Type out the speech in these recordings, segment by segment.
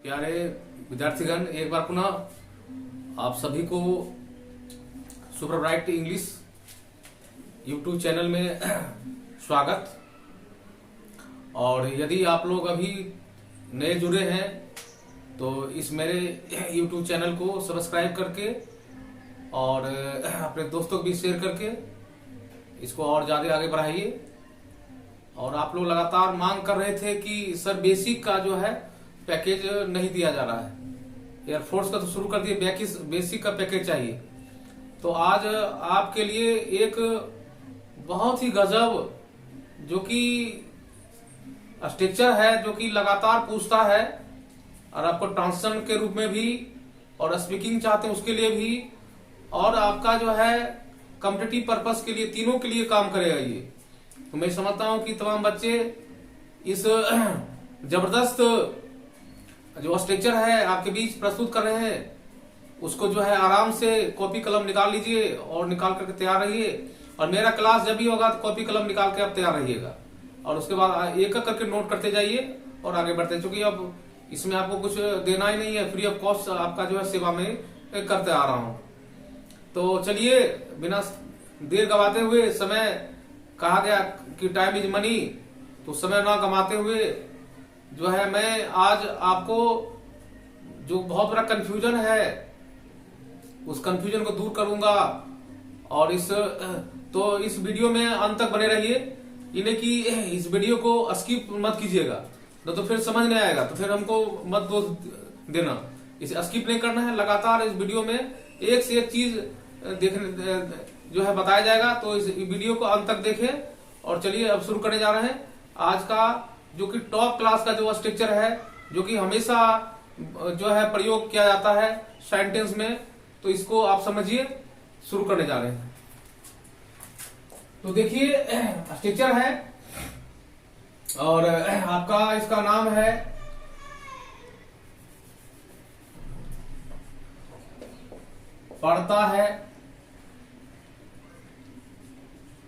प्यारे विद्यार्थीगण, एक बार पुनः आप सभी को super bright English YouTube channel में स्वागत। और यदि आप लोग अभी नए जुड़े हैं तो इस मेरे यूट्यूब चैनल को सब्सक्राइब करके और अपने दोस्तों को भी शेयर करके इसको और ज्यादा आगे बढ़ाइए। और आप लोग लगातार मांग कर रहे थे कि सर बेसिक का जो है पैकेज नहीं दिया जा रहा है, एयरफोर्स का तो शुरू कर दिए, बेसिक का पैकेज चाहिए। तो आज आपके लिए एक बहुत ही गजब जो कि स्ट्रक्चर है, जो कि लगातार पूछता है और आपको ट्रांसलेशन के रूप में भी और स्पीकिंग चाहते हैं उसके लिए भी, और आपका जो है कॉम्पिटिटिव पर्पस के लिए, तीनों के लिए काम करेगा ये। तो मैं समझता हूं कि तमाम बच्चे इस जबरदस्त जो स्ट्रक्चर है आपके बीच प्रस्तुत कर रहे हैं उसको जो है आराम से कॉपी कलम निकाल लीजिए और निकाल करके तैयार रहिए। और मेरा क्लास जब भी होगा तो कॉपी कलम निकाल के आप तैयार रहिएगा और उसके बाद एक एक करके नोट करते जाइए और आगे बढ़ते, क्योंकि अब इसमें आपको कुछ देना ही नहीं है, फ्री ऑफ कॉस्ट आपका जो है सेवा में करते आ रहा हूं। तो चलिए बिना देर गवाते हुए, समय कहा गया कि टाइम इज मनी, तो समय ना गंवाते हुए जो है मैं आज आपको जो बहुत बड़ा कंफ्यूजन है उस कंफ्यूजन को दूर करूंगा। और इस वीडियो में अंत तक बने रहिए, इन्हें कि इस वीडियो को स्किप मत कीजिएगा, तो फिर समझ नहीं आएगा, तो फिर हमको मत दोष देना। इसे स्किप नहीं करना है, लगातार इस वीडियो में एक से एक चीज देखने जो है बताया जाएगा। तो इस वीडियो को अंत तक देखें। और चलिए अब शुरू करने जा रहे हैं आज का जो कि टॉप क्लास का जो स्ट्रक्चर है, जो कि हमेशा जो है प्रयोग किया जाता है सेंटेंस में। तो इसको आप समझिए, शुरू करने जा रहे हैं। तो देखिए स्ट्रक्चर है और आपका इसका नाम है पढ़ता है,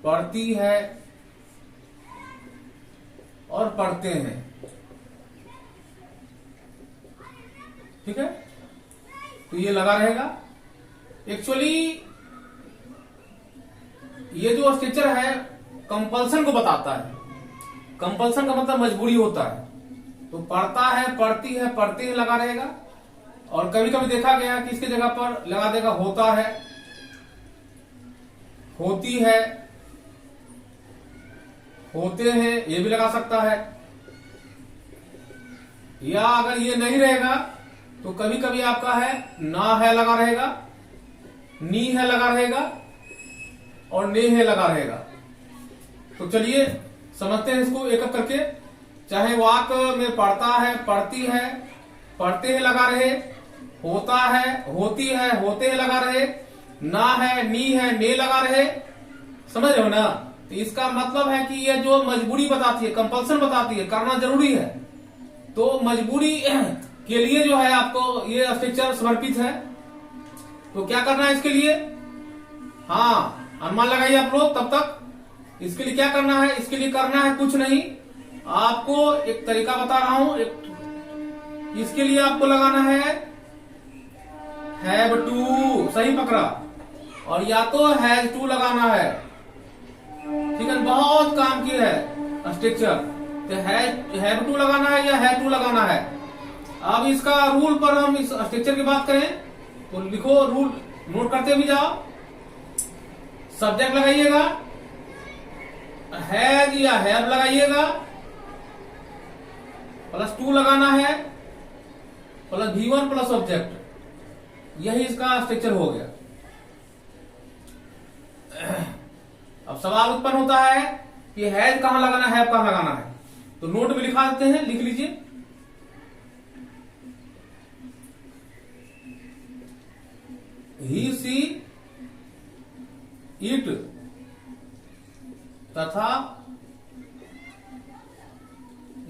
पढ़ती है और पढ़ते हैं। ठीक है, तो ये लगा रहेगा। एक्चुअली ये जो स्ट्रक्चर है कंपल्सन को बताता है। कंपल्सन का मतलब मजबूरी होता है। तो पढ़ता है, पढ़ती है, पढ़ते हैं लगा रहेगा। और कभी कभी देखा गया कि इसकी जगह पर लगा देगा होता है, होती है, होते हैं, ये भी लगा सकता है। या अगर ये नहीं रहेगा तो कभी कभी आपका है ना है लगा रहेगा, नी है लगा रहेगा और ने है लगा रहेगा। तो चलिए समझते हैं इसको एक एक करके। चाहे वाक्य में पढ़ता है, पढ़ती है, पढ़ते हैं लगा रहे, होता है, होती है, होते हैं लगा रहे, ना है, नी है, ने लगा रहे। समझ रहे हो ना? तो इसका मतलब है कि ये जो मजबूरी बताती है, कंपल्सन बताती है, करना जरूरी है। तो मजबूरी के लिए जो है आपको ये स्ट्रक्चर समर्पित है। तो क्या करना है इसके लिए? हाँ, अनुमान लगाइए आप लोग तब तक। इसके लिए क्या करना है? इसके लिए करना है कुछ नहीं, आपको एक तरीका बता रहा हूं। इसके लिए आपको लगाना है हैव टू, सही पकड़ा, और या तो हैज टू लगाना है। ठीक है, बहुत काम की है स्ट्रक्चर। तो हैव टू लगाना है या हैव टू लगाना है। अब इसका रूल पर हम इस स्ट्रक्चर की बात करें तो लिखो, रूल नोट करते भी जाओ। सब्जेक्ट लगाइएगा, हैज या हैव लगाइएगा, प्लस टू लगाना है, प्लस V1 प्लस ऑब्जेक्ट। यही इसका स्ट्रक्चर हो गया। अब सवाल उत्पन्न होता है कि हैज कहां लगाना है, हैव कहां लगाना है। तो नोट में लिखा देते हैं, लिख लीजिए। ही, सी, इट तथा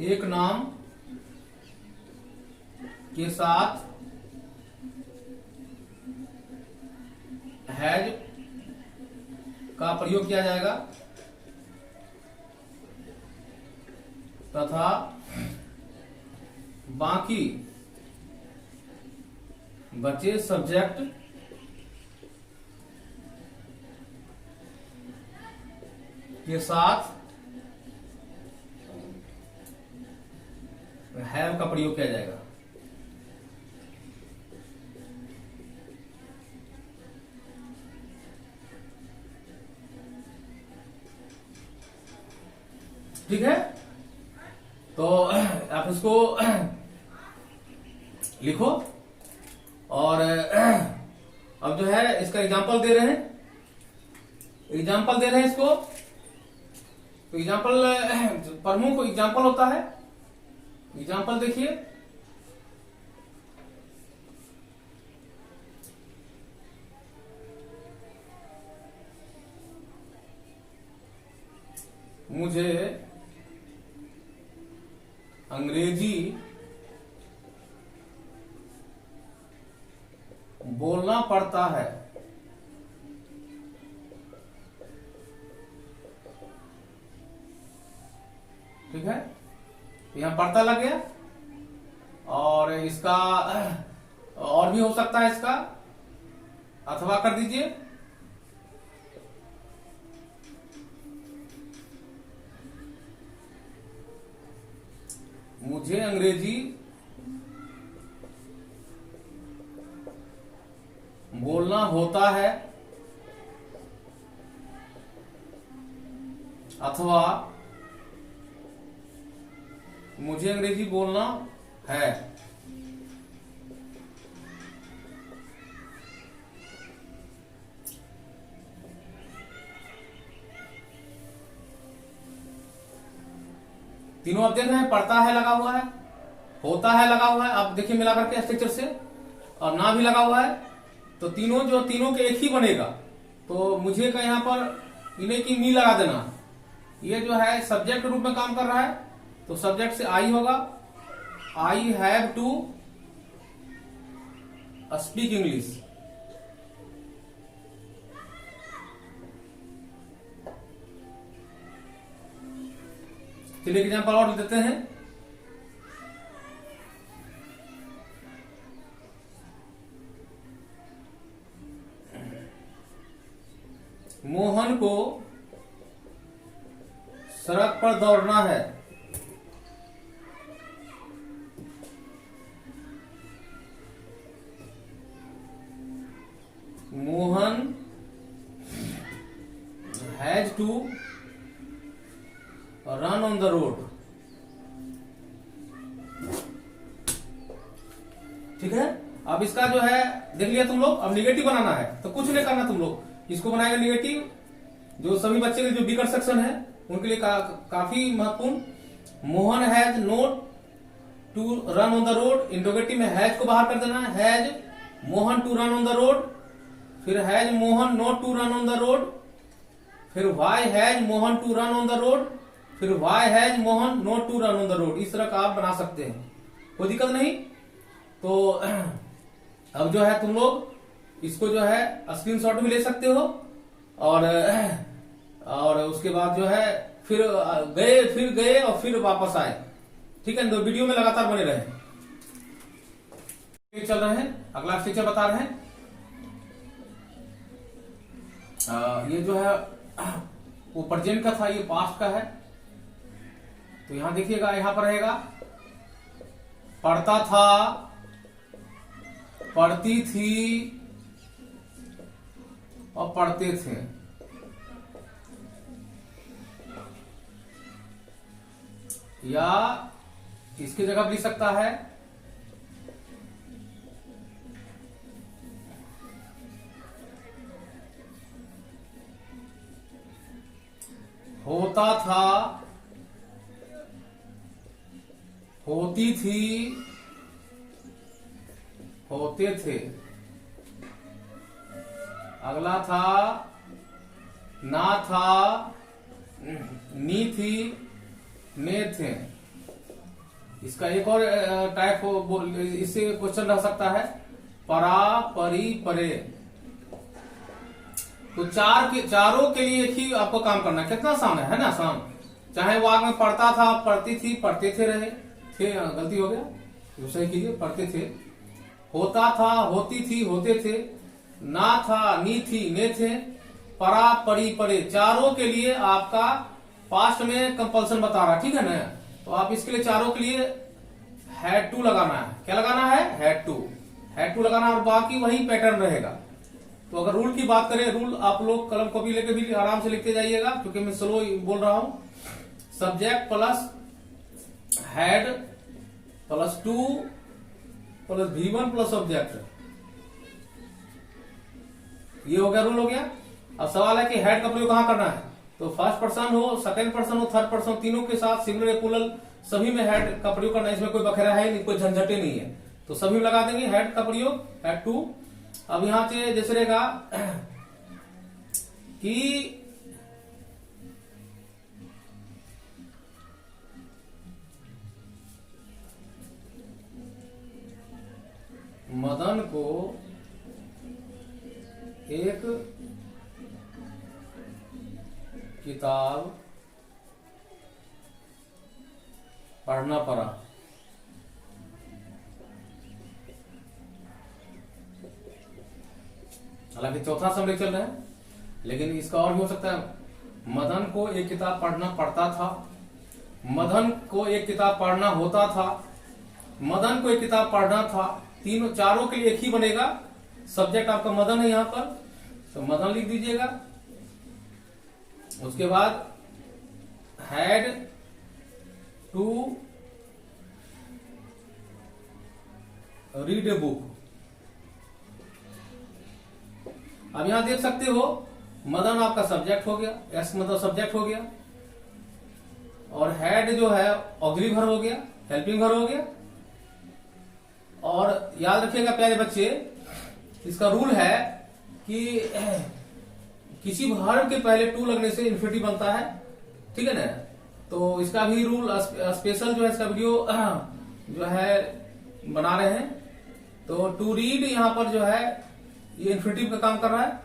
एक नाम के साथ हैज का प्रयोग किया जाएगा तथा बाकी बचे सब्जेक्ट के साथ हैव का प्रयोग किया जाएगा। ठीक है, तो आप इसको लिखो और अब जो है इसका एग्जांपल दे रहे हैं, इसको। तो एग्जांपल प्रमुख एग्जांपल होता है। एग्जांपल देखिए, मुझे अंग्रेजी बोलना पड़ता है। ठीक है, यहां पड़ता लग गया। और इसका और भी हो सकता है, इसका अथवा कर दीजिए। मुझे अंग्रेजी बोलना होता है, अथवा मुझे अंग्रेजी बोलना है। तीनों आप देख रहे हैं, पढ़ता है लगा हुआ है, होता है लगा हुआ है, आप देखिए मिला करके स्ट्रक्चर से, और ना भी लगा हुआ है। तो तीनों के एक ही बनेगा। तो मुझे का यहाँ पर इन्हें की मी लगा देना। ये जो है सब्जेक्ट के रूप में काम कर रहा है, तो सब्जेक्ट से आई होगा। I have to speak English. चलिए एग्जाम्पल और देते हैं। मोहन को सड़क पर दौड़ना है। Mohan has to run on the road. ठीक है, अब इसका जो है देख लिया तुम लोग। अब निगेटिव बनाना है तो कुछ नहीं करना, तुम लोग इसको बनाएगा निगेटिव। जो सभी बच्चे के जो बिगर सेक्शन है उनके लिए काफी महत्वपूर्ण। Mohan has not to run on the road. Interrogative में हैज को बाहर कर देना है। Has Mohan to run on the road, फिर has Mohan not to run on the road, फिर why has Mohan to run on the road, फिर why has Mohan not to run on the road. इस तरह का आप बना सकते हैं, कोई दिक्कत नहीं। तो अब जो है तुम लोग इसको जो है स्क्रीनशॉट भी ले सकते हो, और उसके बाद जो है फिर गए और फिर वापस आए। ठीक है, तो वीडियो में लगातार बने रहे। चल रहे हैं, अगला फीचर बता रहे हैं। ये जो है वो प्रेजेंट का था, ये पास्ट का है। तो यहां देखिएगा, यहां पर रहेगा पढ़ता था, पढ़ती थी और पढ़ते थे। या इसकी जगह लिख सकता है होता था, होती थी, होते थे। अगला था ना था, नी थी, ने थे। इसका एक और टाइप इससे क्वेश्चन रह सकता है, परा, परी, परे। तो चारों के लिए एक ही आपको काम करना है। कितना आसान है ना? आसान। चाहे वो आग में पढ़ता था, पढ़ती थी, पढ़ते थे रहे थे, गलती हो गया, सही कीजिए, पढ़ते थे, होता था, होती थी, होते थे, ना था, नी थी, ने थे, परा, परी, परे, चारों के लिए आपका पास्ट में कंपल्सन बता रहा, ठीक है ना। तो आप इसके लिए चारों के लिए हैड टू लगाना है। क्या लगाना है? हैड टू लगाना है, और बाकी वही पैटर्न रहेगा। तो अगर रूल की बात करें, रूल आप लोग कलम कॉपी लेके भी आराम से लिखते जाइएगा, क्योंकि मैं स्लो बोल रहा हूं। Subject plus had plus two plus V1 plus object, ये हो गया, रूल हो गया। अब सवाल है कि हेड का प्रयोग कहां करना है। तो फर्स्ट पर्सन हो, सेकंड पर्सन हो, थर्ड पर्सन, तीनों के साथ सिंगुलर या प्लूरल सभी में हेड का प्रयोग करना है। इसमें कोई बखेरा है नहीं, कोई झंझटे नहीं है, तो सभी में लगा देंगे हेड का प्रयोग, हैड टू। अब यहां से जैसे रहेगा कि मदन को एक किताब पढ़ना पड़ा। हालांकि चौथा समझ चल रहा है, लेकिन इसका और भी हो सकता है। मदन को एक किताब पढ़ना पड़ता था, मदन को एक किताब पढ़ना होता था, मदन को एक किताब पढ़ना था। तीनों चारों के लिए एक ही बनेगा। सब्जेक्ट आपका मदन है यहां पर, तो मदन लिख दीजिएगा। उसके बाद had to read a book. अब यहां देख सकते हो मदन आपका सब्जेक्ट हो गया, एस मतलब सब्जेक्ट हो गया, और हैड जो है ऑक्सिलरी वर्ब हो गया, हेल्पिंग वर्ब हो गया। और याद रखिएगा प्यारे बच्चे, इसका रूल है कि किसी वर्ब के पहले टू लगने से इन्फिनिटिव बनता है, ठीक है ना। तो इसका भी रूल स्पेशल जो है, इसका वीडियो जो है बना रहे हैं। तो टू रीड यहां पर जो है ये इन्फिनिटिव का काम कर रहा है।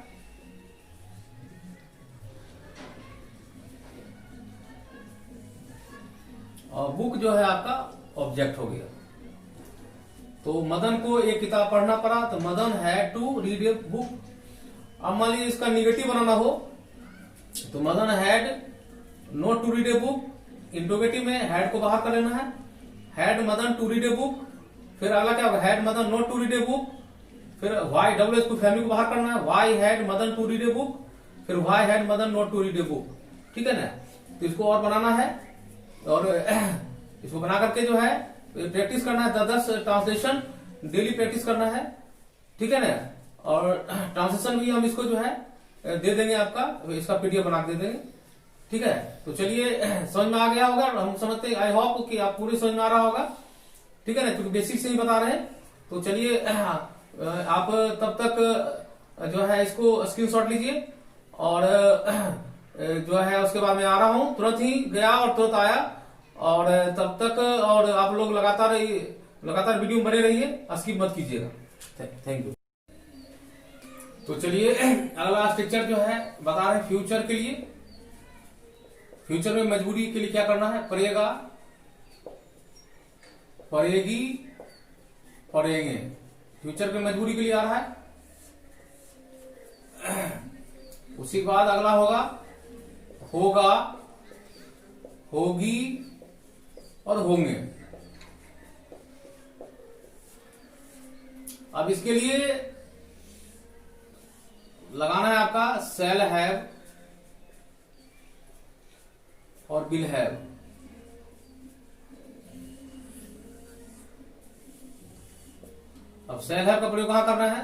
और बुक जो है आपका ऑब्जेक्ट हो गया। तो मदन को एक किताब पढ़ना पड़ा, तो Madan had to read a book. अब मान लीजिए इसका निगेटिव बनाना हो, तो Madan had not to read a book. Interrogative में हैड को बाहर कर लेना है, had Madan to read a book. फिर अगला क्या होगा, had Madan not to read a book. फिर वाई डब्ल्यू एस को फैमिली को बाहर करना है, why had Madan to read a book. फिर why had Madan not to read a book, ठीक है ना। तो इसको और बनाना है, और इसको बना करके जो है प्रैक्टिस करना है। 10 ट्रांसलेशन डेली प्रैक्टिस करना है, ठीक है ना। और ट्रांसलेशन भी हम इसको जो है दे देंगे, आपका इसका पीडीएफ बना के दे देंगे, ठीक है। तो चलिए समझ में आ गया होगा, हम समझते, आई होप कि आप पूरे समझ में आ रहा होगा, ठीक है ना, क्योंकि बेसिक से ही बता रहे हैं। तो चलिए आप तब तक जो है इसको स्क्रीनशॉट लीजिए, और जो है उसके बाद मैं आ रहा हूं, तुरंत ही गया और तुरंत आया। और तब तक और आप लोग लगातार वीडियो बने रहिए, स्किप मत कीजिएगा। Thank you. तो चलिए अगला स्ट्रक्चर जो है बता रहे हैं फ्यूचर के लिए। फ्यूचर में मजबूरी के लिए क्या करना है, पढ़ेगा, पढ़ेगी, पढ़ेंगे। फ्यूचर में मजबूरी के लिए आ रहा है। उसी के बाद अगला होगा, होगा, होगी और होंगे। अब इसके लिए लगाना है आपका शैल हैव और विल हैव। अब शैल हैव का प्रयोग कहां करना है,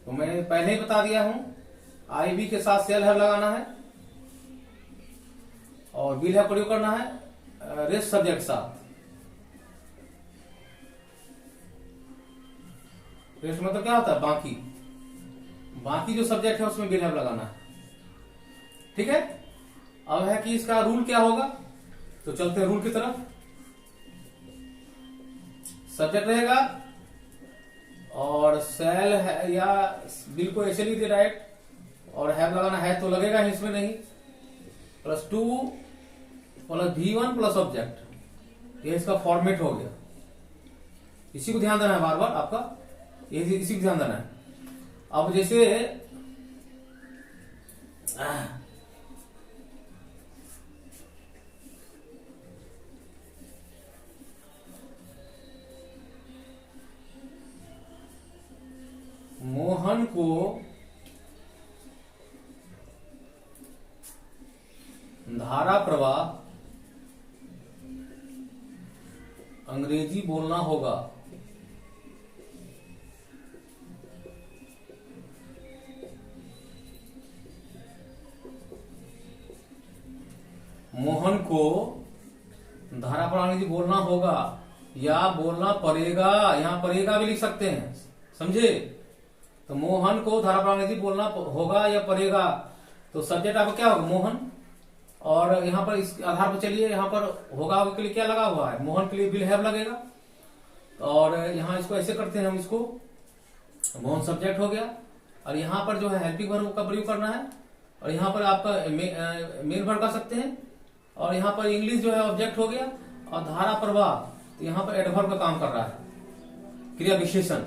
तो मैं पहले ही बता दिया हूं, आई बी के साथ शैल हैव लगाना है, और विल हैव प्रयोग करना है रेस्ट सब्जेक्ट साथ। रेस्ट मतलब क्या होता है, बाकी। बाकी जो सब्जेक्ट है उसमें विल हैव लगाना है, ठीक है। अब है कि इसका रूल क्या होगा, तो चलते हैं रूल की तरफ। सब्जेक्ट रहेगा और शैल है या बिल को ऐसे लिख दे डायरेक्ट, और हैव लगाना है तो लगेगा ही, इसमें नहीं। Plus 2 plus V1 plus object, ये इसका फॉर्मेट हो गया। इसी को ध्यान देना है बार बार आपका। ये इसी को ध्यान देना है। अब जैसे मोहन को धारा प्रवाह अंग्रेजी बोलना होगा। मोहन को धारा प्रवाह अंग्रेजी बोलना होगा या बोलना पड़ेगा, यहां पड़ेगा भी लिख सकते हैं, समझे। तो मोहन को धारा प्रवाह अंग्रेजी बोलना होगा या पड़ेगा, तो सब्जेक्ट आपका क्या होगा, मोहन। और यहाँ पर इस आधार पर चलिए, यहाँ पर होगा के लिए क्या लगा हुआ है, मोहन के लिए विल हैव लगेगा। और यहाँ इसको ऐसे करते हैं हम, इसको मोहन सब्जेक्ट हो गया, और यहाँ पर जो है हेल्पिंग वर्ब का प्रयोग करना है, और यहाँ पर आपका मेन वर्ब कर सकते हैं, और यहाँ पर इंग्लिश जो है ऑब्जेक्ट हो गया, और धारा प्रवाह तो यहाँ पर एडवर्ब का काम कर रहा है, क्रिया विशेषण।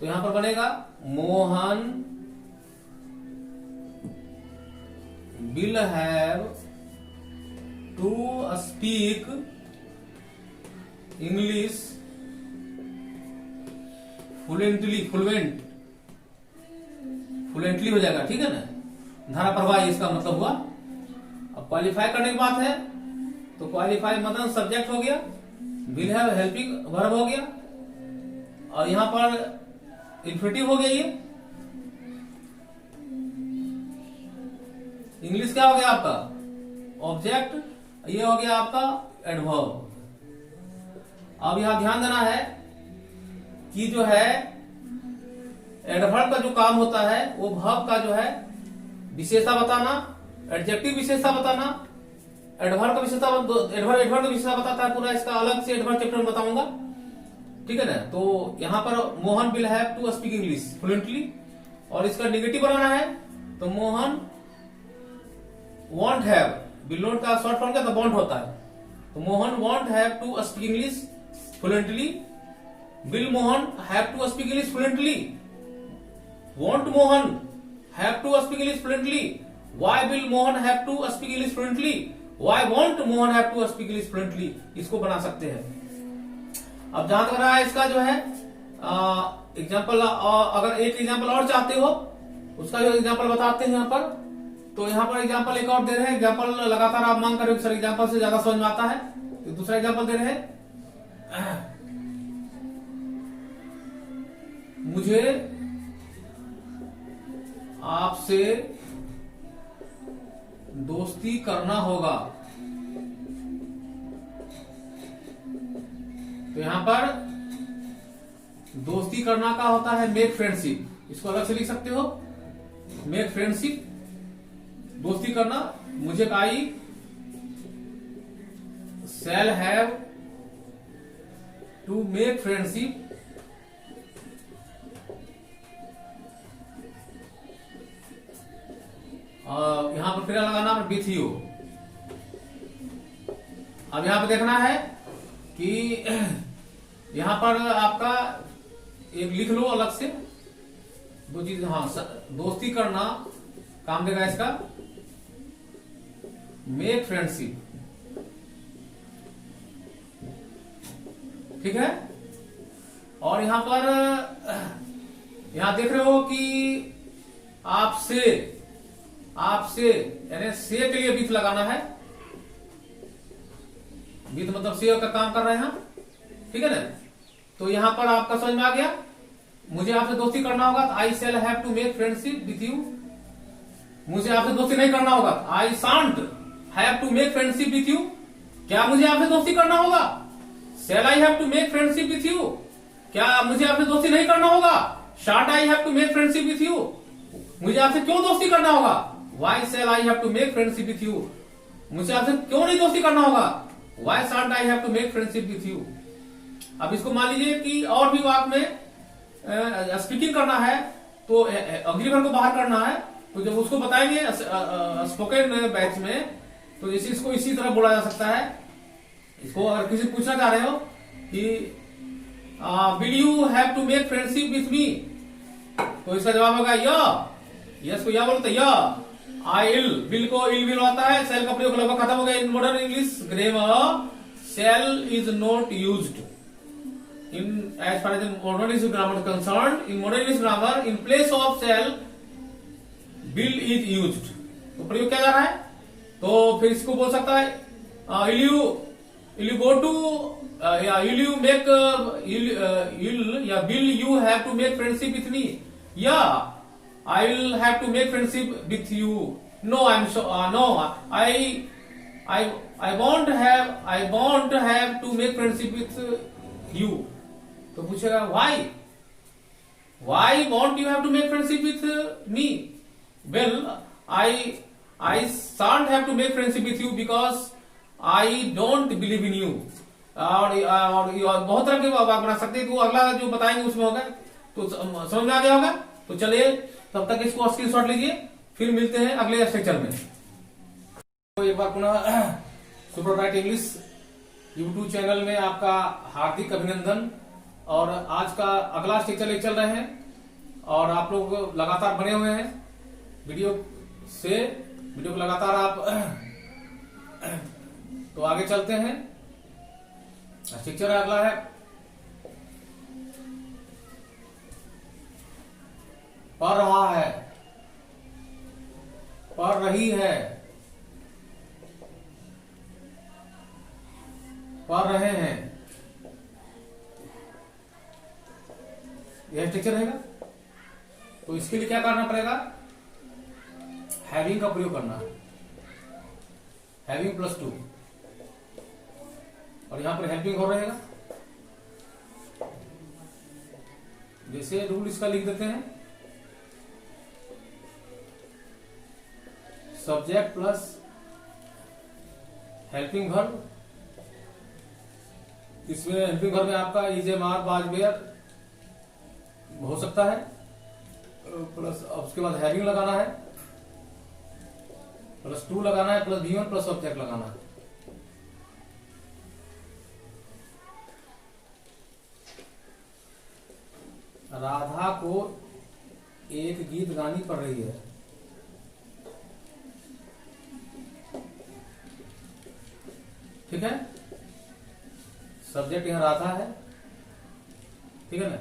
तो यहाँ पर बनेगा Mohan will have to speak English fluently हो जाएगा, ठीक है ना। धारा प्रवाह इसका मतलब हुआ। अब क्वालिफाई करने की बात है, तो क्वालिफाई मतलब सब्जेक्ट हो गया, will have हेल्पिंग वर्ब हो गया, और यहां पर इन्फिनिटिव हो गया। ये इंग्लिश क्या हो गया आपका, ऑब्जेक्ट, ये हो गया आपका एडवर्ब। अब यहां ध्यान देना है कि जो है एडवर्ब का जो काम होता है वो वर्ब का जो है विशेषता बताना, एडजेक्टिव विशेषता बताना, एडवर्ब का विशेषता, एडवर्ब का विशेषता बताता है पूरा, इसका अलग से एडवर्ब चैप्टर में बताऊंगा, ठीक है ना। तो यहां पर Mohan will have to speak English fluently, और इसका नेगेटिव बनाना है तो Mohan won't have, will not का शॉर्ट फॉर्म क्या तो वॉन्ट होता है, तो Mohan won't have to speak English fluently, will Mohan have to speak English fluently, won't Mohan have to speak English fluently, why will Mohan have to speak English fluently, why won't Mohan have to speak English fluently, इसको बना सकते हैं। अब जहां तक रहा है इसका जो है एग्जाम्पल, अगर एक एग्जाम्पल और चाहते हो उसका जो एग्जाम्पल बताते हैं यहाँ पर, तो यहाँ पर एग्जाम्पल एक और दे रहे हैं। एग्जाम्पल लगातार आप मांग कर रहे हो सर एग्जाम्पल से ज्यादा समझ में आता है, तो दूसरा एग्जाम्पल दे रहे हैं, मुझे आपसे दोस्ती करना होगा। तो यहां पर दोस्ती करना का होता है मेक फ्रेंडशिप, इसको अलग से लिख सकते हो, मेक फ्रेंडशिप, दोस्ती करना। मुझे I shall have to make friendship यहां पर क्रिया लगाना विथ यू। अब यहां पर देखना है कि यहां पर आपका एक लिख लो अलग से दो चीज, हाँ दोस्ती करना काम देगा इसका मेक फ्रेंडशिप, ठीक है। और यहां पर यहां देख रहे हो कि आपसे, आपसे यानी से के लिए विथ लगाना है, विथ मतलब से का काम कर रहे हैं, ठीक है ना। तो यहां पर आपका समझ में आ गया, मुझे आपसे दोस्ती करना होगा तो I shall have to make friendship with you. मुझे आपसे दोस्ती नहीं करना होगा, I shan't have to make friendship with you. क्या मुझे आपसे दोस्ती करना होगा, shall I have to make friendship with you. क्या मुझे आपसे दोस्ती नहीं करना होगा, shan't I have to make friendship with you. मुझे आपसे क्यों दोस्ती करना होगा, why shall I have to make friendship with you. मुझे आपसे क्यों नहीं दोस्ती करना होगा, why shan't I have to make friendship with you. अब इसको मान लीजिए कि और भी वाक्य में स्पीकिंग करना है तो अगली बार को बाहर करना है, तो जब उसको बताएंगे स्पोकन बैच में, तो इसको इसी तरह बोला जा सकता है। इसको अगर किसी पूछना चाह रहे हो कि will you have to make friendship with me, तो इसका जवाब होगा या। यस को या बोलते या। आई विल को इल विल आता है, सेल का प्रयोग लगभग खत्म हो गया in modern English grammar. Shall is not used in as far as modern English grammar concern. In modern English grammar in place of shall will is used, तो प्रयोग किया जा रहा है। तो फिर इसको बोल सकता है will you go to will you make या will you have to make friendship with me, या I will have to make friendship with you. No, no. I won't have to make friendship with you. तो पूछेगा why? Why won't you have to make friendship with me? Well, I shan't have to make friendship with you because I don't believe in you. और बहुत तरह के वाक्य बना सकते हैं, तो अगला जो बताएंगे उसमें होगा, तो समझ में आ गया होगा। तो चलिए तब तक इसको स्क्रीनशॉट लीजिए, फिर मिलते हैं अगले स्ट्रक्चर में। तो एक बार पुनः super bright English YouTube channel में आपका हार्दिक अभिनंदन। और आज का अगला स्ट्रक्चर ले चल रहे हैं, और आप लोग लगातार बने हुए हैं वीडियो को लगातार आप तो आगे चलते हैं। स्ट्रक्चर अगला है पढ़ रहा है, पढ़ रही है, पढ़ रहे हैं, यह स्ट्रक्चर रहेगा। तो इसके लिए क्या करना पड़ेगा, हैविंग का प्रयोग करना है, हैविंग +2, और यहां पर हेल्पिंग हो रहेगा। जैसे रूल इसका लिख देते हैं, सब्जेक्ट प्लस हेल्पिंग वर्ब। इसमें हेल्पिंग वर्ब में आपका is, am, are, was, were हो सकता है, प्लस उसके बाद हैविंग लगाना है, +2 लगाना है, प्लस V1 प्लस सब्जेक्ट लगाना है। राधा को एक गीत गानी पड़ रही है। ठीक है, सब्जेक्ट यहां राधा है, ठीक है ना,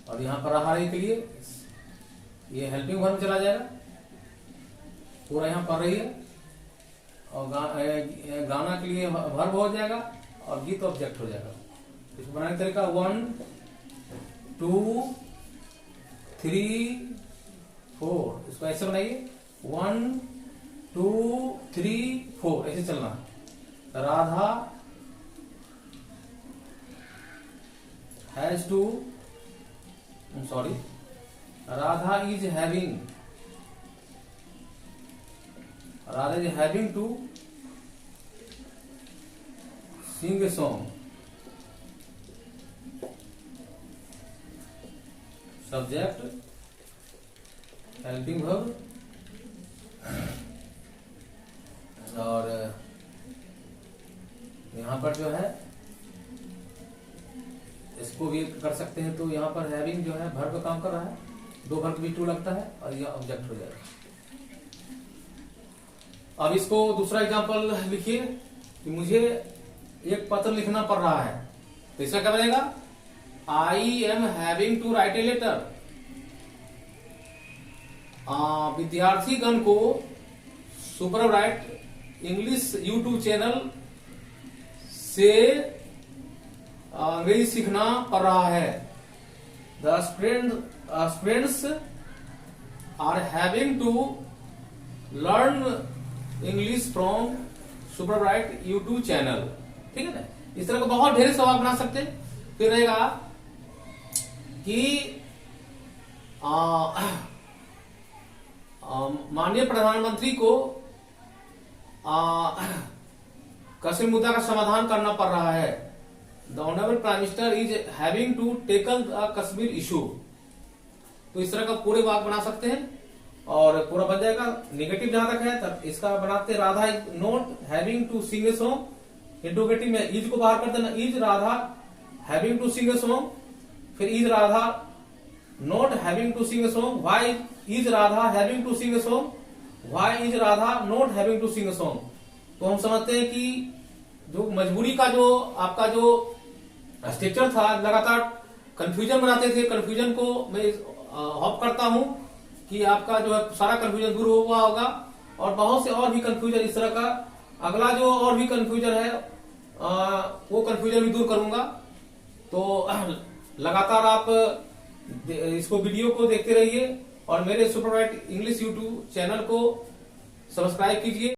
और यहां पर रहा के लिए ये हेल्पिंग वर्ब चला जाएगा, पूरा यहां पढ़ रही है, और गाना के लिए वर्ब हो जाएगा, और गीत ऑब्जेक्ट हो जाएगा। इसको बनाने का तरीका 1 2 3 4, इसको ऐसे बनाइए 1 2 3 4, ऐसे चलना है। Radha has to, Radha is having to sing a song. Subject, helping verb, और यहां पर जो है इसको भी कर सकते हैं। तो यहाँ पर हैविंग जो है वर्ब का काम कर रहा है, 2 वर्ब भी 2 लगता है, और यह ऑब्जेक्ट हो जाएगा। अब इसको दूसरा एग्जांपल लिखिए कि मुझे एक पत्र लिखना पड़ रहा है, तो इसका क्या बनेगा, I am having to write a letter. विद्यार्थी गण को super bright English YouTube channel से अंग्रेजी सीखना पड़ रहा है। The students are having to learn English from super bright YouTube channel. ठीक है ना, इस तरह का बहुत ढेर सवाल बना सकते हैं। फिर रहेगा कि माननीय प्रधानमंत्री को कश्मीर मुद्दा का समाधान करना पड़ रहा है। The honourable prime minister is having to tackle the Kashmir issue. तो इस तरह का पूरे वाक्य बना सकते हैं और पूरा बन जाएगा। नेगेटिव जहां तक है तब इसका बनाते, Radha is not having to sing a song. Interrogative में इज को बाहर कर देना, is Radha having to sing a song, फिर is Radha not having to sing a song, why is Radha having to sing a song, why is Radha not having to sing a song. तो हम समझते हैं कि जो मजबूरी का जो आपका जो स्ट्रक्चर था, लगातार कंफ्यूजन बनाते थे, कंफ्यूजन को मैं होप करता हूं कि आपका जो है सारा कंफ्यूजन दूर हुआ होगा, और बहुत से और भी कंफ्यूजन इस तरह का अगला जो और भी कंफ्यूजन है वो कंफ्यूजन भी दूर करूंगा। तो लगातार आप इसको वीडियो को देखते रहिए और मेरे super bright English YouTube channel को सब्सक्राइब कीजिए।